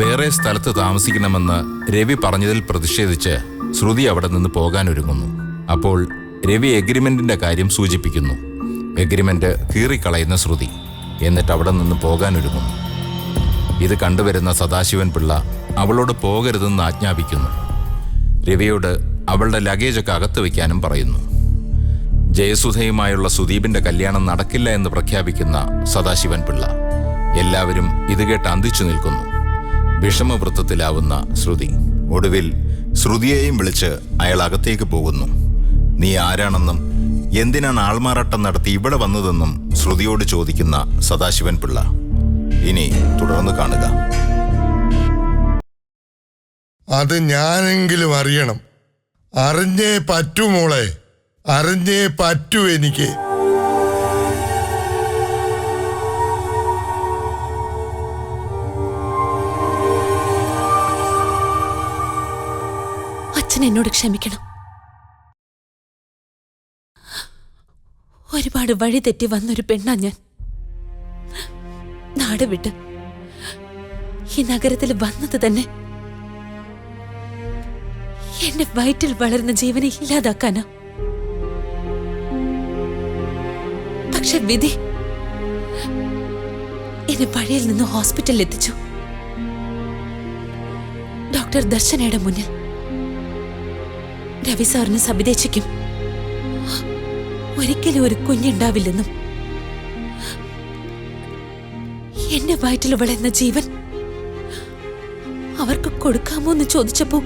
വേറെ സ്ഥലത്ത് താമസിക്കണമെന്ന് രവി പറഞ്ഞതിൽ പ്രതിഷേധിച്ച് ശ്രുതി അവിടെ നിന്ന് പോകാനൊരുങ്ങുന്നു. അപ്പോൾ രവി എഗ്രിമെന്റിന്റെ കാര്യം സൂചിപ്പിക്കുന്നു. എഗ്രിമെന്റ് കീറിക്കളയുന്ന ശ്രുതി എന്നിട്ട് അവിടെ നിന്ന് പോകാനൊരുങ്ങുന്നു. ഇത് കണ്ടുവരുന്ന സദാശിവൻ പിള്ള അവളോട് പോകരുതെന്ന് ആജ്ഞാപിക്കുന്നു. രവിയോട് അവളുടെ ലഗേജൊക്കെ അകത്ത് വയ്ക്കാനും പറയുന്നു. ജയസുധയുമായുള്ള സുദീപിന്റെ കല്യാണം നടക്കില്ല എന്ന് പ്രഖ്യാപിക്കുന്ന സദാശിവൻ പിള്ള. എല്ലാവരും ഇത് കേട്ട് അന്തിച്ചു നിൽക്കുന്നു. വിഷമവൃത്തത്തിലാവുന്ന ശ്രുതി. ഒടുവിൽ ശ്രുതിയെയും വിളിച്ച് അയാൾ അകത്തേക്ക് പോകുന്നു. നീ ആരാണെന്നും എന്തിനാണ് ആൾമാറാട്ടം നടത്തി ഇവിടെ വന്നതെന്നും ശ്രുതിയോട് ചോദിക്കുന്ന സദാശിവൻ പിള്ള. ഇനി തുടർന്ന് കാണുക. അത് ഞാനെങ്കിലും അറിയണം. അറിഞ്ഞേ പറ്റൂ മോളെ, അറിഞ്ഞേ പറ്റൂ എനിക്ക്. അച്ഛൻ എന്നോട് ക്ഷമിക്കണം. ഒരുപാട് വഴി തെറ്റി വന്നൊരു പെണ്ണാ ഞാൻ. നാട് വിട്ട് ഈ നഗരത്തിൽ വന്നത് തന്നെ എന്റെ വയറ്റിൽ വളരുന്ന ജീവനെ ഇല്ലാതാക്കാനാ. പക്ഷെ വിധി എന്നെ പഴയിൽ നിന്ന് ഹോസ്പിറ്റലിൽ എത്തിച്ചു. ഡോക്ടർ ദർശനയുടെ മുന്നിൽ രവി സാറിന് സബിതേച്ചിക്കും ഒരിക്കലും ഒരു കുഞ്ഞുണ്ടാവില്ലെന്നും എന്റെ വയറ്റിൽ വളരുന്ന ജീവൻ അവർക്ക് കൊടുക്കാമോ എന്ന് ചോദിച്ചപ്പോ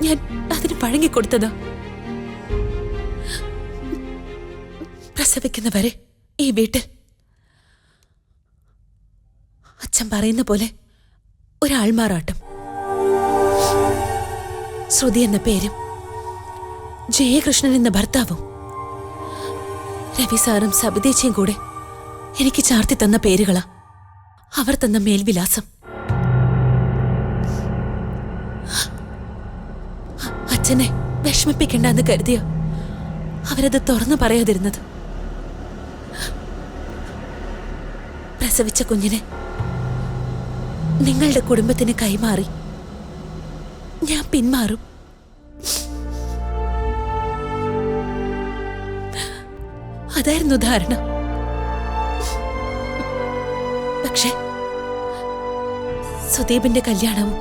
ഞാൻ അതിന് വഴങ്ങിക്കൊടുത്തതാ. പ്രസവിക്കുന്നവരെ ഈ വീട്ടിൽ അച്ഛൻ പറയുന്ന പോലെ ഒരാൾമാറാട്ടം. ശ്രുതി എന്ന പേരും ജയകൃഷ്ണൻ എന്ന ഭർത്താവും രവി സാറും സബിതേച്ചിയും കൂടെ എനിക്ക് ചാർത്തി തന്ന പേരുകളാ. അവർ തന്ന മേൽവിലാസം. അച്ഛനെ വിഷമിപ്പിക്കണ്ടെന്ന് കരുതിയ അവരത് തുറന്നു പറയാതിരുന്നത്. പ്രസവിച്ച കുഞ്ഞിനെ നിങ്ങളുടെ കുടുംബത്തിന് കൈമാറി ഞാൻ പിന്മാറും. അതായിരുന്നു ധാരണ. പക്ഷെ സുദീപിന്റെ കല്യാണവും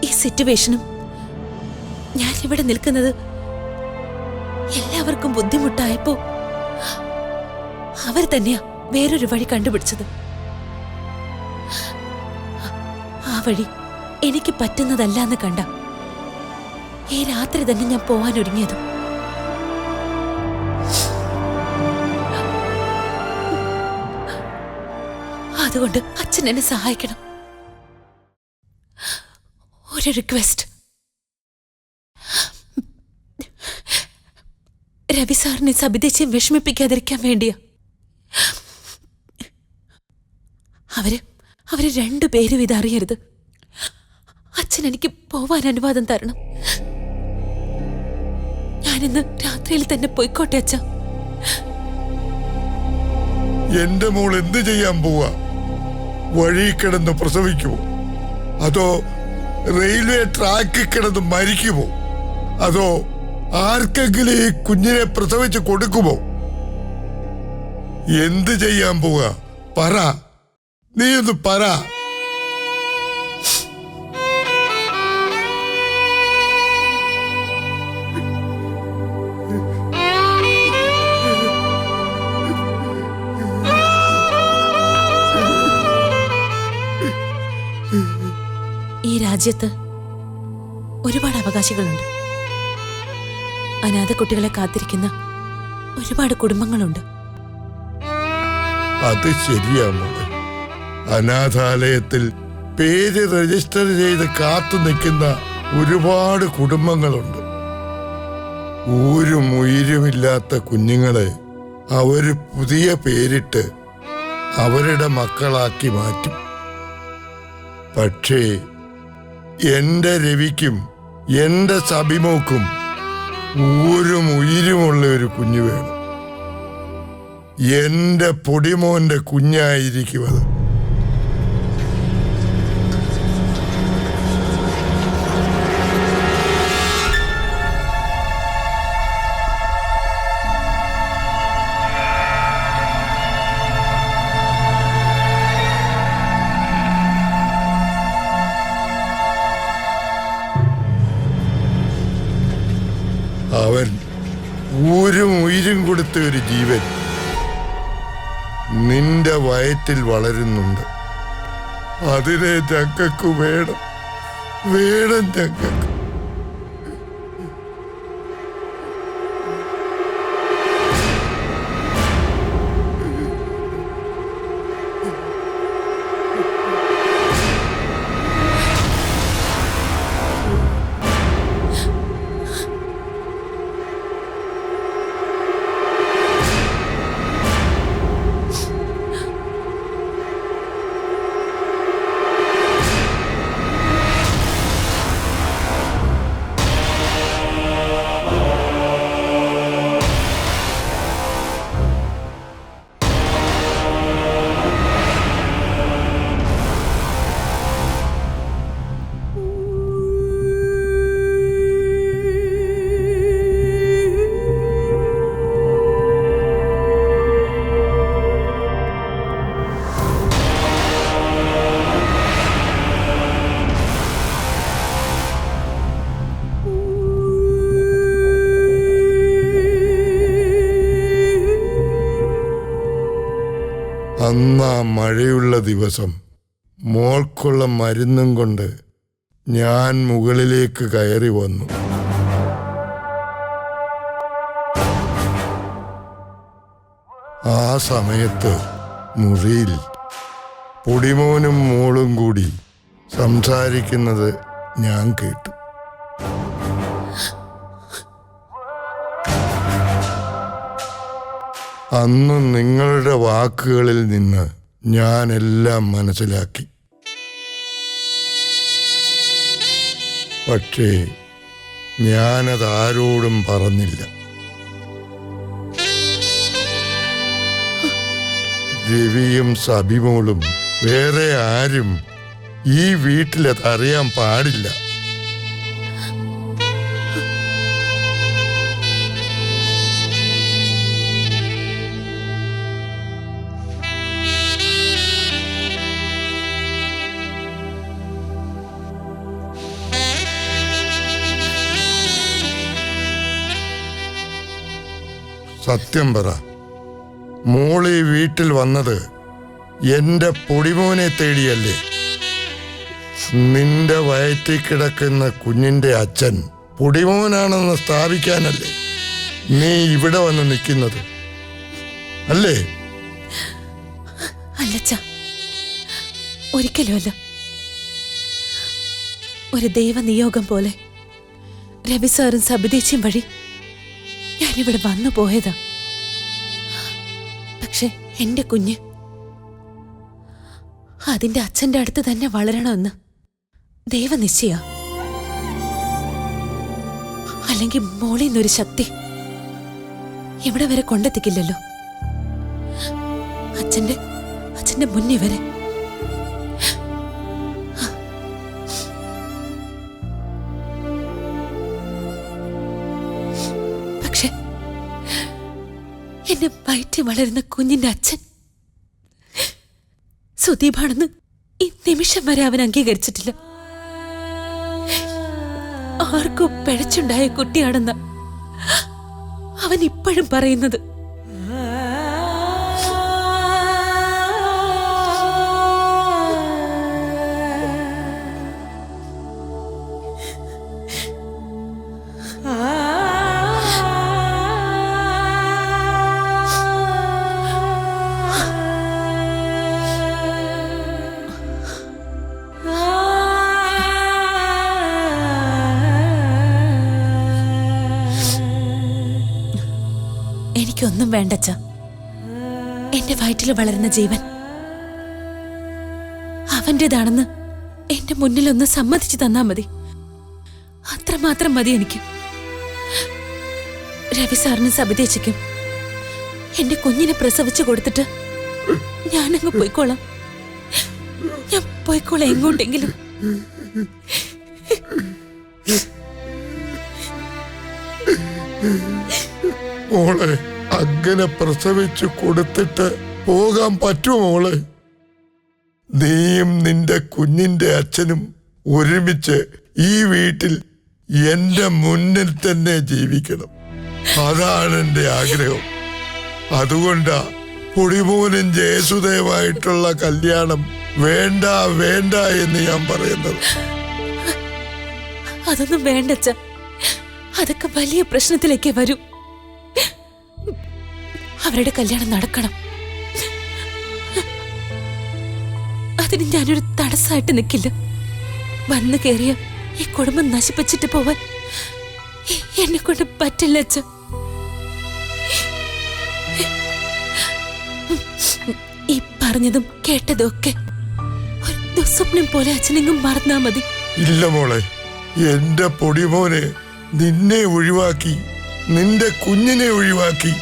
ഈ സിറ്റുവേഷനും ഞാൻ ഇവിടെ നിൽക്കുന്നത് എല്ലാവർക്കും ബുദ്ധിമുട്ടായപ്പോ അവർ തന്നെയാ വേറൊരു വഴി കണ്ടുപിടിച്ചത്. ആ വഴി എനിക്ക് പറ്റുന്നതല്ലാന്ന് കണ്ട ഈ രാത്രി തന്നെ ഞാൻ പോവാനൊരുങ്ങിയതും. അതുകൊണ്ട് അച്ഛൻ എന്നെ സഹായിക്കണം. ഒരു റിക്വസ്റ്റ്. രവി സാറിനെ സബിതേച്ചിയെ വിഷമിപ്പിക്കാതിരിക്കാൻ വേണ്ടിയാ. അവര് രണ്ടുപേരും ഇതറിയരുത്. അച്ഛൻ എനിക്ക് പോവാൻ അനുവാദം തരണം. ഞാനിന്ന് രാത്രിയിൽ തന്നെ പോയിക്കോട്ടെ അച്ഛ. എന്റെ മോൾ എന്ത് ചെയ്യാൻ പോവാ? വഴി കിടന്ന് പ്രസവിക്കുമോ? അതോ റെയിൽവേ ട്രാക്കിൽ കിടന്ന് മരിക്കുമോ? അതോ ആർക്കെങ്കിലും ഈ കുഞ്ഞിനെ പ്രസവിച്ച് കൊടുക്കുമോ? എന്ത് ചെയ്യാൻ പോവാ? പറ, നീ ഒന്ന് പറ. ഈ രാജ്യത്ത് ഒരുപാട് അവകാശികളുണ്ട്. അനാഥ കുട്ടികളെ കാത്തിരിക്കുന്ന ഒരുപാട് കുടുംബങ്ങളുണ്ട്. അത് ശരിയാ മോളെ. അനാഥാലയത്തിൽ പേര് രജിസ്റ്റർ ചെയ്ത് കാത്തു നിൽക്കുന്ന ഒരുപാട് കുടുംബങ്ങളുണ്ട്. ഊരും ഉയിരുമില്ലാത്ത കുഞ്ഞുങ്ങളെ അവര് പുതിയ പേരിട്ട് അവരുടെ മക്കളാക്കി മാറ്റും. പക്ഷേ എന്റെ രവിക്കും എന്റെ സബിമോക്കും ഊരും ഉയിരുമുള്ള ഒരു കുഞ്ഞു വേണം. എന്റെ പൊടിമോന്റെ കുഞ്ഞായിരിക്കും അത്. ധൈര്യം കൊടുത്ത ഒരു ജീവൻ നിന്റെ വയറ്റിൽ വളരുന്നുണ്ട്. അതിനെ ഞങ്ങൾക്ക് വേണം, വേണം ഞങ്ങൾക്ക്. അന്നാ മഴയുള്ള ദിവസം മോൾക്കുള്ള മരുന്നും കൊണ്ട് ഞാൻ മുകളിലേക്ക് കയറി വന്നു. ആ സമയത്ത് മുറിയിൽ പൊടിമോനും മോളും കൂടി സംസാരിക്കുന്നത് ഞാൻ കേട്ടു. അന്ന് നിങ്ങളുടെ വാക്കുകളിൽ നിന്ന് ഞാൻ എല്ലാം മനസ്സിലാക്കി. പക്ഷേ ഞാനത് ആരോടും പറഞ്ഞില്ല. രവിയും സബിമോളും വേറെ ആരും ഈ വീട്ടിലത് അറിയാൻ പാടില്ല. സത്യം പറ, മോളി വീട്ടിൽ വന്നത് എന്റെ പൊടിമോനെ തേടിയല്ലേ? നിന്റെ വയറ്റിൽ കിടക്കുന്ന കുഞ്ഞിന്റെ അച്ഛൻ പൊടിമോനാണെന്ന് സ്ഥാപിക്കാനല്ലേ നീ ഇവിടെ വന്ന് നിൽക്കുന്നത്, അല്ലേ? അല്ലച്ച, ഒരിക്കലുമല്ല. ഒരു ദൈവനിയോഗം പോലെ രവി സാറും സബിതേച്ചിയും വഴി ഞാനിവിടെ വന്നു പോയതാ. പക്ഷെ എന്റെ കുഞ്ഞ് അതിന്റെ അച്ഛന്റെ അടുത്ത് തന്നെ വളരണമെന്ന് ദൈവനിശ്ചയ. അല്ലെങ്കിൽ മോളിന്നൊരു ശക്തി ഇവിടെ വരെ കൊണ്ടെത്തിക്കില്ലല്ലോ, അച്ഛന്റെ മുന്നിൽ വരെ. പക്ഷെ എന്നെ വയറ്റി വളരുന്ന കുഞ്ഞിന്റെ അച്ഛൻ സുദീപാണെന്ന് ഈ നിമിഷം വരെ അവൻ അംഗീകരിച്ചിട്ടില്ല. ആർക്കും പിഴച്ചുണ്ടായ കുട്ടിയാണെന്ന് അവൻ ഇപ്പോഴും പറയുന്നത്. എനിക്കൊന്നും വേണ്ടച്ച. എന്റെ വയറ്റിൽ വളരുന്ന ജീവൻ അവന്റേതാണെന്ന് എന്റെ മുന്നിലൊന്ന് സമ്മതിച്ചു തന്നാ മതി. അത്രമാത്രം മതി എനിക്ക്. രവി സാറിനും സബിതേച്ചിക്കും എന്റെ കുഞ്ഞിനെ പ്രസവിച്ചു കൊടുത്തിട്ട് ഞാനങ്ങ് പോയിക്കോളാം. ഞാൻ പോയിക്കോളാം എങ്ങോട്ടെങ്കിലും. മോളെ, അങ്ങനെ പ്രസവിച്ചു കൊടുത്തിട്ട് പോകാൻ പറ്റുമോ മോളെ? നീയും നിന്റെ കുഞ്ഞിന്റെ അച്ഛനും ഒരുമിച്ച് ഈ വീട്ടിൽ എന്റെ മുന്നിൽ തന്നെ ജീവിക്കണം. അതാണ് എന്റെ ആഗ്രഹം. അതുകൊണ്ടാ പൊടിമോനും ജയസുദേവായിട്ടുള്ള കല്യാണം വേണ്ട വേണ്ട എന്ന് ഞാൻ പറയുന്നത്. അതൊന്നും വേണ്ടച്ച, അതൊക്കെ വലിയ പ്രശ്നത്തിലേക്ക് വരും. അവരുടെ കല്യാണം നടക്കണം. അതിന് ഞാനൊരു തടസ്സമായിട്ട് നിൽക്കില്ല. വന്നു കയറിയ ഈ കുടുംബം നശിപ്പിച്ചിട്ട് പോവാൻ എന്നെ കൊണ്ട് പറ്റില്ല അച്ഛ. ഈ പറഞ്ഞതും കേട്ടതും ഒക്കെ ഒരു ദുസ്വപ്നം പോലെ അച്ഛനെങ്ങും മറന്നാ മതി. ഇല്ല മോളെ, എന്റെ പൊടിമോനെ നിന്നെ ഒഴിവാക്കി, നിന്റെ കുഞ്ഞിനെ ഒഴിവാക്കി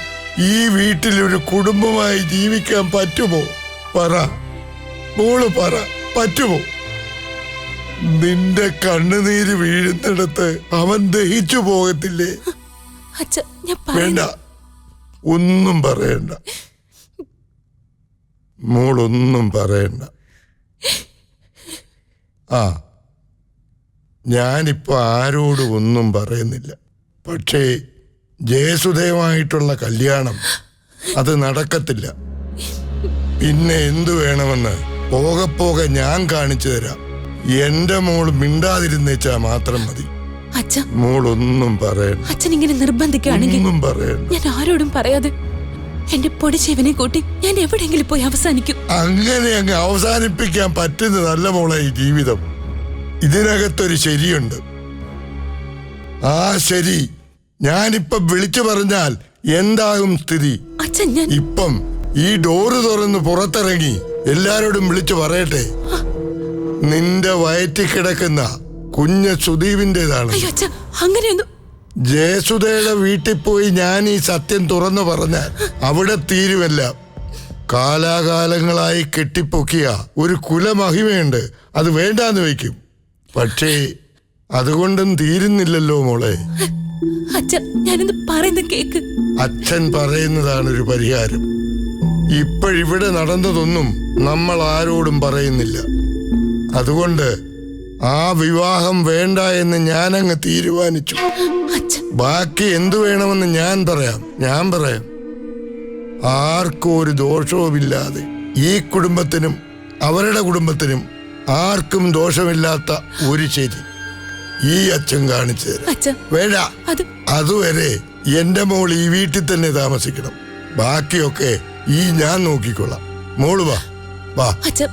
ഈ വീട്ടിലൊരു കുടുംബമായി ജീവിക്കാൻ പറ്റുമോ? പറ മോള്, പറ, പറ്റുമോ? നിന്റെ കണ്ണുനീര് വീഴുന്നിടത്ത് അവൻ ദഹിച്ചു പോകത്തില്ലേ? അച്ഛ, ഞാൻ വേണ്ട, ഒന്നും പറയണ്ട മോളൊന്നും പറയണ്ട. ആ, ഞാനിപ്പോ ആരോടും ഒന്നും പറയുന്നില്ല. പക്ഷേ ജയസുദേവായിട്ടുള്ള കല്യാണം അത് നടക്കത്തില്ല. പിന്നെ എന്തു വേണമെന്ന് പോകെ പോകെ ഞാൻ കാണിച്ചു തരാം. എന്റെ മോൾ മിണ്ടാതിരുന്നേച്ചാ മാത്രം മതി. മോളൊന്നും പറയണ്ട. അച്ഛൻ ഇങ്ങനെ നിർബന്ധിക്കുകയാണെങ്കിൽ ഒന്നും പറയണ്ട. ഞാൻ ആരോടും പറയാതെ എന്റെ പൊടിച്ചേവനെ കൂട്ടി ഞാൻ എവിടെയെങ്കിലും പോയി അവസാനിക്കും. അങ്ങനെ അങ്ങ് അവസാനിപ്പിക്കാൻ പറ്റുന്നതല്ല മോളെ ഈ ജീവിതം. ഇതിനകത്തൊരു ശരിയുണ്ട്. ആ ശരി ഞാനിപ്പം വിളിച്ചു പറഞ്ഞാൽ എന്താകും സ്ഥിതി? അച്ഛൻ, ഞാൻ ഇപ്പം ഈ ഡോറ് തുറന്ന് പുറത്തിറങ്ങി എല്ലാരോടും വിളിച്ചു പറയട്ടെ, നിന്റെ വയറ്റിൽ കിടക്കുന്ന കുഞ്ഞ് സുദീപിന്റേതാണ്. അയ്യോ അച്ഛ, അങ്ങനെയൊന്നും. ജയസുധയുടെ വീട്ടിൽ പോയി ഞാൻ ഈ സത്യം തുറന്നു പറഞ്ഞാൽ അവിടെ തീരുമല്ല. കാലാകാലങ്ങളായി കെട്ടിപ്പൊക്കിയ ഒരു കുലമഹിമയുണ്ട്, അത് വേണ്ടാന്ന് വയ്ക്കും. പക്ഷേ അതുകൊണ്ടും തീരുന്നില്ലല്ലോ മോളെ. അച്ഛൻ, ഞാനിന്ന് പറയുന്ന കേക്ക്. അച്ഛൻ പറയുന്നതാണ് ഒരു പരിഹാരം. ഇപ്പോഴിവിടെ നടന്നതൊന്നും നമ്മൾ ആരോടും പറയുന്നില്ല. അതുകൊണ്ട് ആ വിവാഹം വേണ്ട എന്ന് ഞാനങ്ങ് തീരുമാനിച്ചു. ബാക്കി എന്തു വേണമെന്ന് ഞാൻ പറയാം. ആർക്കും ഒരു ദോഷവുമില്ലാതെ ഈ കുടുംബത്തിനും അവരുടെ കുടുംബത്തിനും ആർക്കും ദോഷമില്ലാത്ത ഒരു ശരി ഈ അച്ഛൻ കാണിച്ചു തരാം. വേണ്ട, അതുവരെ എന്റെ മോൾ ഈ വീട്ടിൽ തന്നെ താമസിക്കണം. ബാക്കിയൊക്കെ ഈ ഞാൻ നോക്കിക്കൊള്ളാം. മോള് വാ, വാ,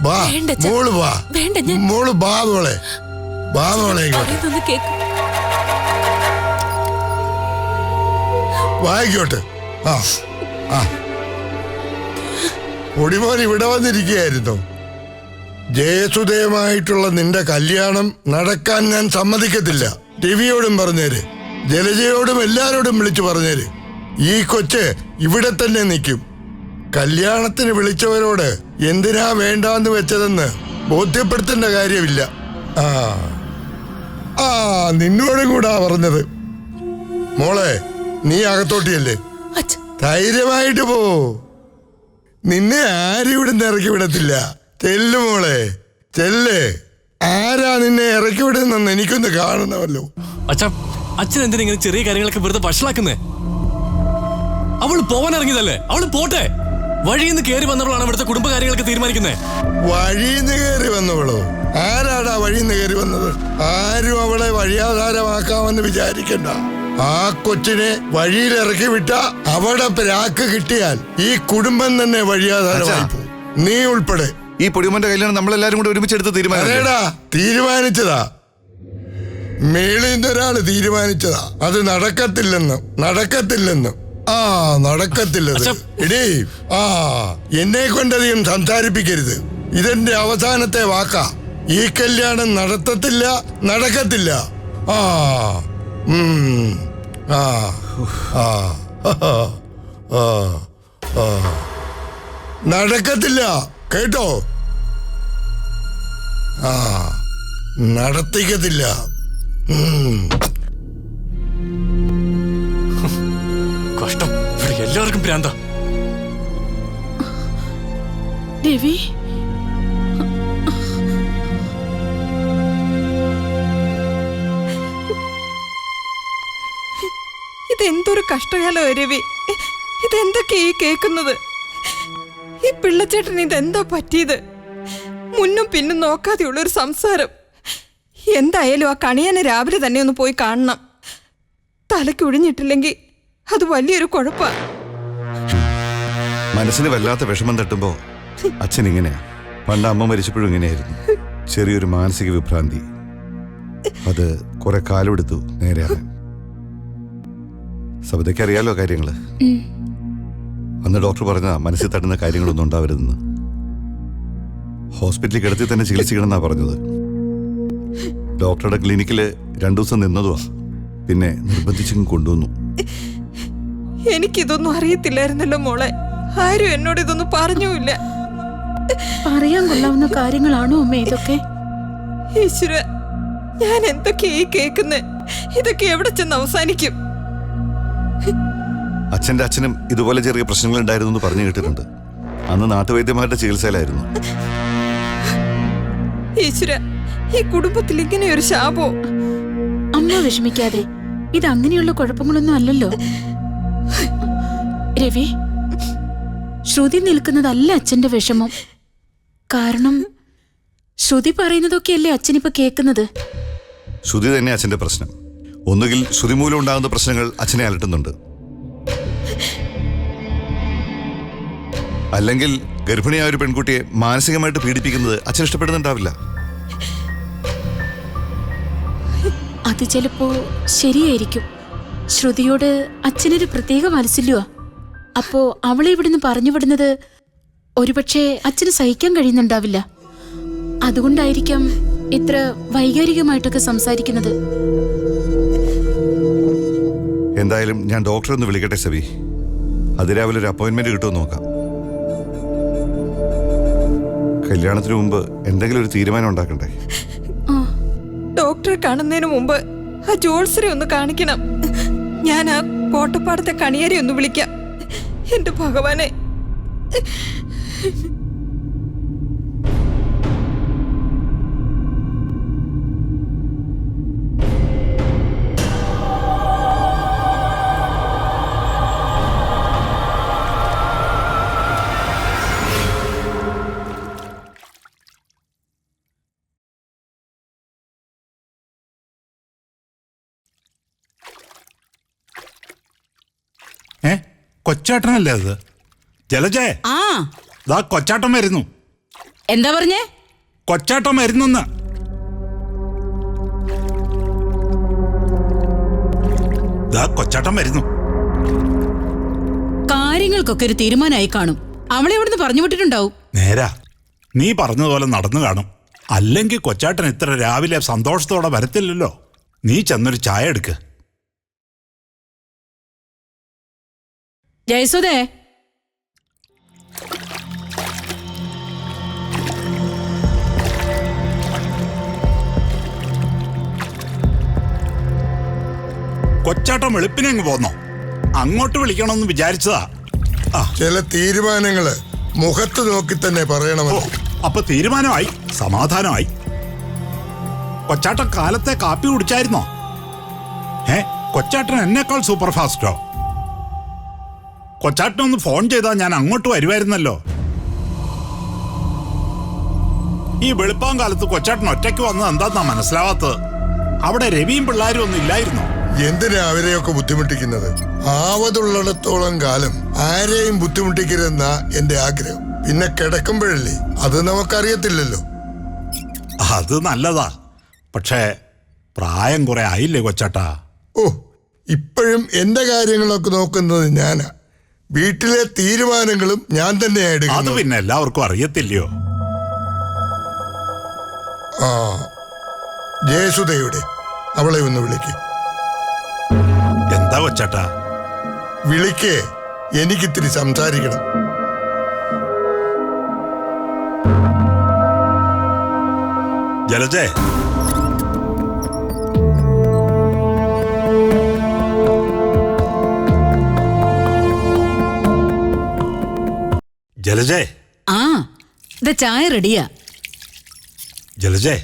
വാ, മോള് വാ, മോള് ബാ മോളെ, ബാ മോളെ ഇങ്ങോട്ട് വായിക്കോട്ടെ. ആ ആ പൊടിമോൻ ഇവിടെ വന്നിരിക്കുകയായിരുന്നു. ജയസുധയുമായിട്ടുള്ള നിന്റെ കല്യാണം നടക്കാൻ ഞാൻ സമ്മതിക്കത്തില്ല. രവിയോടും പറഞ്ഞേര്, ജലജയോടും എല്ലാരോടും വിളിച്ചു പറഞ്ഞേര്. ഈ കൊച്ച് ഇവിടെ തന്നെ നിൽക്കും. കല്യാണത്തിന് വിളിച്ചവരോട് എന്തിനാ വേണ്ടാന്ന് വെച്ചതെന്ന് ബോധ്യപ്പെടുത്തേണ്ട കാര്യമില്ല. ആ ആ നിന്നോടും കൂടാ പറഞ്ഞത്. മോളെ, നീ അകത്തോട്ടിയല്ലേ? ധൈര്യമായിട്ട് പോ. നിന്നെ ആരും ഇവിടെ നിന്ന് ഇറക്കി വിടത്തില്ല. ചെല്ലു മോളെ, ചെല്ല്. ആരാ നിന്നെ ഇറക്കി വിടുന്നെന്ന് എനിക്കൊന്ന് കാണണമല്ലോ. അച്ഛൻ എന്തിനാ ഇങ്ങനെ ചെറിയ കാര്യങ്ങളൊക്കെ വെറുതെ വഷളാക്കുന്നേ? അവള് പോവാൻ ഇറങ്ങിയതല്ലേ, അവള് പോട്ടെ. വഴിന്ന് കയറി വന്നവളാണ് ഇവിടുത്തെ കുടുംബകാര്യങ്ങളൊക്കെ തീരുമാനിക്കുന്നേ. വഴിന്ന് കയറി വന്നവളോ? ആരാടാ വഴിന്ന് കയറി വന്നത്? ആരും അവളെ വഴിയാധാരമാക്കാമെന്ന് വിചാരിക്കണ്ട. ആ കൊച്ചിനെ വഴിയിൽ ഇറക്കി വിട്ട അവിടെ പ്രാക്ക് കിട്ടിയാൽ ഈ കുടുംബം തന്നെ വഴിയാധാരമായി പോകും. നീ ഉൾപ്പെടെ. ഈ പൊടിമോന്റെ കല്യാണം നമ്മളെല്ലാരും കൂടെ ഒരുമിച്ചെടുത്ത് തീരുമാനിച്ചതാ. മേളിൽ നിന്നൊരാള് തീരുമാനിച്ചതാ. അത് നടക്കത്തില്ലെന്ന്. ആ, നടക്കത്തില്ലത്. എടീ, ആ എന്നെ കൊണ്ടധികം സംസാരിപ്പിക്കരുത്. ഇതെന്റെ അവസാനത്തെ വാക്കാ. ഈ കല്യാണം നടക്കത്തില്ല. ആ നടക്കത്തില്ല, കേട്ടോ? ആ, നടത്തിക്കത്തില്ല. കഷ്ടം, ഇവിടെ എല്ലാവർക്കും ഭ്രാന്ത. രവി, ഇതെന്തൊരു കഷ്ടകാലോ രവി. ഇതെന്തൊക്കെയാ ഈ കേൾക്കുന്നത്? ഈ പിള്ളച്ചേട്ടന് ഇതെന്താ പറ്റിയത്? മുന്നും പിന്നും നോക്കാതെയുള്ളൊരു സംസാരം. എന്തായാലും ആ കണിയാനെ രാവിലെ തന്നെ ഒന്ന് പോയി കാണണം. തലയ്ക്ക് ഒഴിഞ്ഞിട്ടില്ലെങ്കിൽ അത് വലിയൊരു കുഴപ്പാ. മനസ്സിന് വല്ലാത്ത വിഷമം തട്ടുമ്പോ അച്ഛൻ ഇങ്ങനെയാ. പണ്ട് അമ്മ മരിച്ചപ്പോഴും ഇങ്ങനെയായിരുന്നു. ചെറിയൊരു മാനസിക വിഭ്രാന്തി. അത് കുറെ കാലമെടുത്തു നേരെയാകാൻ. സബിതയ്ക്ക് അറിയാലോ കാര്യങ്ങള്. അന്ന് ഡോക്ടർ പറഞ്ഞ മനസ്സിൽ തട്ടുന്ന കാര്യങ്ങളൊന്നും ഉണ്ടാവരുതെന്ന്. ഹോസ്പിറ്റലിൽ കിടത്തി തന്നെ ചികിത്സിക്കണമെന്നാ പറഞ്ഞത്. ഡോക്ടറുടെ ക്ലിനിക്കില് 2 ദിവസം നിന്നതുവാ. പിന്നെ നിർബന്ധിച്ചും കൊണ്ടുവന്നു. എനിക്കിതൊന്നും അറിയത്തില്ലായിരുന്നല്ലോ മോളെ. ആരും എന്നോട് ഇതൊന്നും പറഞ്ഞുമില്ല. പറയാൻ കൊള്ളാവുന്ന കാര്യങ്ങളാണോ അമ്മ ഇതൊക്കെ? ഈശ്വര, ഞാൻ എന്തൊക്കെയാ ഈ കേൾക്കുന്നത്? ഇതൊക്കെ എവിടെ ചെന്ന് അവസാനിക്കും? അച്ഛൻ്റെ അച്ഛനും ഇതുപോലെ ചെറിയ പ്രശ്നങ്ങൾ ഉണ്ടായിരുന്നു എന്ന് പറഞ്ഞു കേട്ടിട്ടുണ്ട്. അന്ന് നാട്ടുവൈദ്യന്മാരുടെ ചികിത്സയിലായിരുന്നു. ഈശ്വര, ഈ കുടുംബത്തിൽ ഇങ്ങനെ ഒരു ശാപോ? അമ്മ വിഷമിക്കാതെ, ഇത് അങ്ങനെയുള്ള കുഴപ്പങ്ങളൊന്നും അല്ലല്ലോ. രവി, ശ്രുതി നിൽക്കുന്നതല്ല അച്ഛന്റെ വിഷമം. കാരണം ശ്രുതി പറയുന്നതൊക്കെയല്ലേ അച്ഛനിപ്പോ കേൾക്കുന്നത്. ശ്രുതി തന്നെ അച്ഛൻ്റെ പ്രശ്നം. ഒന്നുകിൽ ശ്രുതി മൂലം ഉണ്ടാകുന്ന പ്രശ്നങ്ങൾ അച്ഛനെ അലട്ടുന്നുണ്ട്, അല്ലെങ്കിൽ ഗർഭിണിയായ ഒരു പെൺകുട്ടിയെ മാനസികമായിട്ട് പീഡിപ്പിക്കുന്നത് അച്ഛൻ ഇഷ്ടപ്പെടുന്നുണ്ടാവില്ല. അത് ചിലപ്പോ ശരിയായിരിക്കും. ശ്രുതിയോട് അച്ഛനൊരു പ്രത്യേക വാത്സല്യമാ. അപ്പോ അവളെ ഇവിടുന്ന് പറഞ്ഞു വിടുന്നത് ഒരുപക്ഷെ അച്ഛന് സഹിക്കാൻ കഴിയുന്നുണ്ടാവില്ല. അതുകൊണ്ടായിരിക്കാം ഇത്ര വൈകാരികമായിട്ടൊക്കെ സംസാരിക്കുന്നത്. എന്തായാലും ഞാൻ ഡോക്ടറെ ഒന്ന് വിളിക്കട്ടെ സബി. അതിരാവിലെ ഒരു അപ്പോയിന്റ്മെന്റ് കിട്ടുമെന്ന് നോക്കാം. കല്യാണത്തിന് മുമ്പ് എന്തെങ്കിലും ഒരു തീരുമാനം ഉണ്ടാക്കണ്ടേ? ഡോക്ടറെ കാണുന്നതിന് മുമ്പ് ആ ജോത്സരെ ഒന്ന് കാണിക്കണം. ഞാൻ ആ കോട്ടപ്പാടത്തെ കണിയാരെ ഒന്ന് വിളിക്കാം. എന്റെ ഭഗവാനെ, കൊച്ചാട്ടനല്ലേ അത്? ജലജേ, ആ ദാ കൊച്ചാട്ടൻ വരുന്നു. എന്താ പറഞ്ഞേ? കൊച്ചാട്ടൻ വരുന്നെന്ന്. ദാ കൊച്ചാട്ടൻ വരുന്നു. കാര്യങ്ങൾക്കൊക്കെ ഒരു തീരുമാനമായി കാണും. അവളെ ഇവിടുന്ന് പറഞ്ഞു വിട്ടിട്ടുണ്ടാവും. നേരാ, നീ പറഞ്ഞതുപോലെ നടന്നു കാണും. അല്ലെങ്കിൽ കൊച്ചാട്ടൻ ഇത്ര രാവിലെ സന്തോഷത്തോടെ വരത്തില്ലല്ലോ. നീ ചെന്നൊരു ചായ എടുക്ക്. ജയസുദേ, കൊച്ചാട്ടൻ വെളുപ്പിനെ അങ്ങ് പോന്നോ? അങ്ങോട്ട് വിളിക്കണമെന്ന് വിചാരിച്ചതാ. ചില തീരുമാനങ്ങള് മുഖത്ത് നോക്കി തന്നെ പറയണമല്ലോ. അപ്പൊ തീരുമാനമായി, സമാധാനമായി. കൊച്ചാട്ടൻ കാലത്തെ കാപ്പി കുടിച്ചായിരുന്നോ? കൊച്ചാട്ടൻ എന്നെക്കാൾ സൂപ്പർ ഫാസ്റ്റോ? കൊച്ചാട്ടനൊന്ന് ഫോൺ ചെയ്താൽ ഞാൻ അങ്ങോട്ട് വരുമായിരുന്നല്ലോ. ഈ വെളുപ്പാൻ കാലത്ത് കൊച്ചാട്ടൻ ഒറ്റയ്ക്ക് വന്നത് എന്താന്നാ മനസ്സിലാവാത്തത്? അവിടെ രവിയും പിള്ളേരും ഒന്നും ഇല്ലായിരുന്നോ? എന്തിനാ അവരെയൊക്കെ ബുദ്ധിമുട്ടിക്കുന്നത്? ആവതുള്ളിടത്തോളം കാലം ആരെയും ബുദ്ധിമുട്ടിക്കരുതെന്നാ എന്റെ ആഗ്രഹം. പിന്നെ കിടക്കുമ്പോഴല്ലേ, അത് നമുക്കറിയത്തില്ലല്ലോ. അത് നല്ലതാ. പക്ഷേ പ്രായം കുറെ ആയില്ലേ കൊച്ചാട്ടാ? ഓ, ഇപ്പോഴും എന്റെ കാര്യങ്ങളൊക്കെ നോക്കുന്നത് ഞാനാ. വീട്ടിലെ തീരുമാനങ്ങളും ഞാൻ തന്നെയാ അത് എടുക്കുന്നത്. പിന്നെ എല്ലാവർക്കും അറിയത്തില്ലയോ? ആ, ജയസുധയുടെ അവളെ ഒന്ന് വിളിക്ക്. എന്താ കൊച്ചാട്ടാ? വിളിക്കേ, എനിക്കിത്തിരി സംസാരിക്കണം. ജലജേ, ജലജേ. ആ ഇത് ചായ റെഡിയാ. ജലജേ,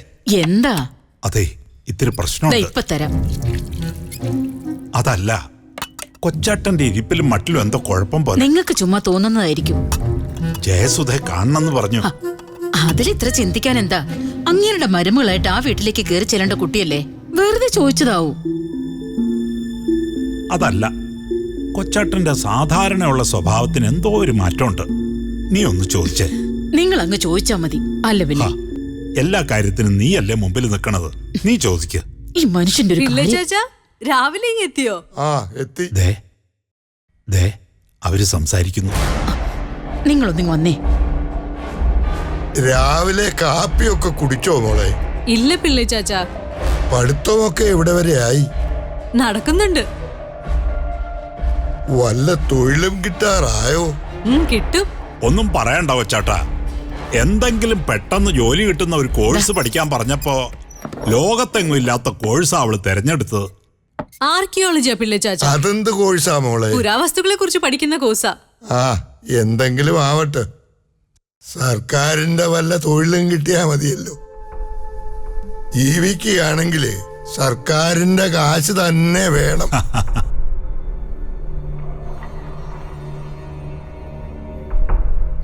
എന്താ? അതെ, ഇത്തിരി ദാ പ്രശ്നമുണ്ട്. ഇപ്പൊ തരാം. അതല്ല, കൊച്ചാട്ടന്റെ ഇരിപ്പിലും മട്ടിലും എന്തോ കുഴപ്പം പോലെ. നിങ്ങൾക്ക് ചുമ്മാ തോന്നുന്നതായിരിക്കും. ജയസുധയെ കാണണമെന്ന് പറഞ്ഞു. അതിലിത്ര ചിന്തിക്കാൻ എന്താ? അങ്ങേരുടെ മരുമകളായിട്ട് ആ വീട്ടിലേക്ക് കയറി ചെല്ലേണ്ട കുട്ടിയല്ലേ, വെറുതെ ചോദിച്ചതാവൂ. അതല്ല, കൊച്ചാട്ടന്റെ സാധാരണയുള്ള സ്വഭാവത്തിന് എന്തോ ഒരു മാറ്റമുണ്ട്. നീ ഒന്ന് ചോദിച്ചേ. നിങ്ങൾ അങ്ങ് ചോദിച്ചാ മതി. അല്ല പിന്നെ എല്ലാ കാര്യത്തിനും നീയല്ലേ മുമ്പിൽ നിൽക്കണത്. നീ ചോദിക്ക. ഈ മനുഷ്യന്റെ ഒരു കാര്യം. ചേച്ചാ രാവിലെ എത്തിയോ? ആ എത്തി. ദേ അവര് സംസാരിക്കുന്നു. നിങ്ങളൊന്നിങ്ങ് വന്നേ. രാവിലെ കാപ്പിയൊക്കെ കുടിച്ചോ മോളെ? ഇല്ല പിള്ളേ ചാച്ചാ, പഠിത്തമൊക്കെ എവിടെ വരെ ആയി? നടക്കുന്നുണ്ട്. വല്ല തൊഴിലും കിട്ടാറായോ? കിട്ടും. ഒന്നും പറയണ്ട കൊച്ചാട്ടാ. എന്തെങ്കിലും പെട്ടെന്ന് ജോലി കിട്ടുന്ന ഒരു കോഴ്സ് പഠിക്കാൻ പറഞ്ഞപ്പോ ലോകത്തെങ്ങും ഇല്ലാത്ത കോഴ്സാ അവള് തെരഞ്ഞെടുത്തത്. ആർക്കിയോളജിയാ പിള്ളേ ചാച്ചാ. അതെന്ത് കോഴ്സാ മോളെ? പുരാവസ്തുക്കളെ കുറിച്ച് പഠിക്കുന്ന കോഴ്സാ. ആ എന്തെങ്കിലും ആവട്ടെ, സർക്കാരിന്റെ വല്ല തൊഴിലും കിട്ടിയാ മതിയല്ലോ. ജീവിക്കുകയാണെങ്കില് സർക്കാരിന്റെ കാശ് തന്നെ വേണം.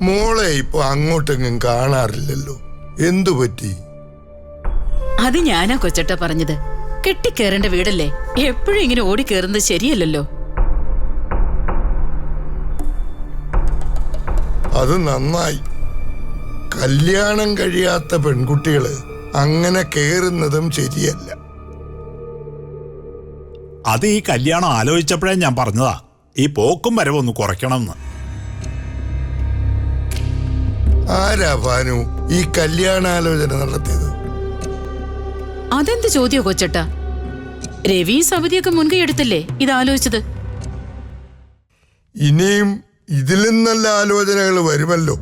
മോളെ ഇപ്പൊ അങ്ങോട്ടെങ്ങും കാണാറില്ലല്ലോ, എന്തു പറ്റി? അത് ഞാനാ കൊച്ചട്ട പറഞ്ഞത്. കെട്ടിക്കേറേണ്ട വീടല്ലേ, എപ്പോഴും ഇങ്ങനെ ഓടിക്കേറുന്നത് ശരിയല്ലല്ലോ. അത് നന്നായി. കല്യാണം കഴിയാത്ത പെൺകുട്ടികള് അങ്ങനെ കേറുന്നതും ശരിയല്ല. അത് ഈ കല്യാണം ആലോചിച്ചപ്പോഴേ ഞാൻ പറഞ്ഞതാ, ഈ പോക്കും വരവൊന്ന് കുറയ്ക്കണമെന്ന്. ആരാ ഭാനു ഈ കല്യാണാലോചന നടത്തിയത്? അതെന്ത് ചോദ്യോ കൊച്ചട്ട? രവി സമിതിയൊക്കെ മുൻകൈ എടുത്തല്ലേ ഇതാലോചിച്ചത്. ഇനിയും ഇതിലും നല്ല ആലോചനകൾ വരുമല്ലോ.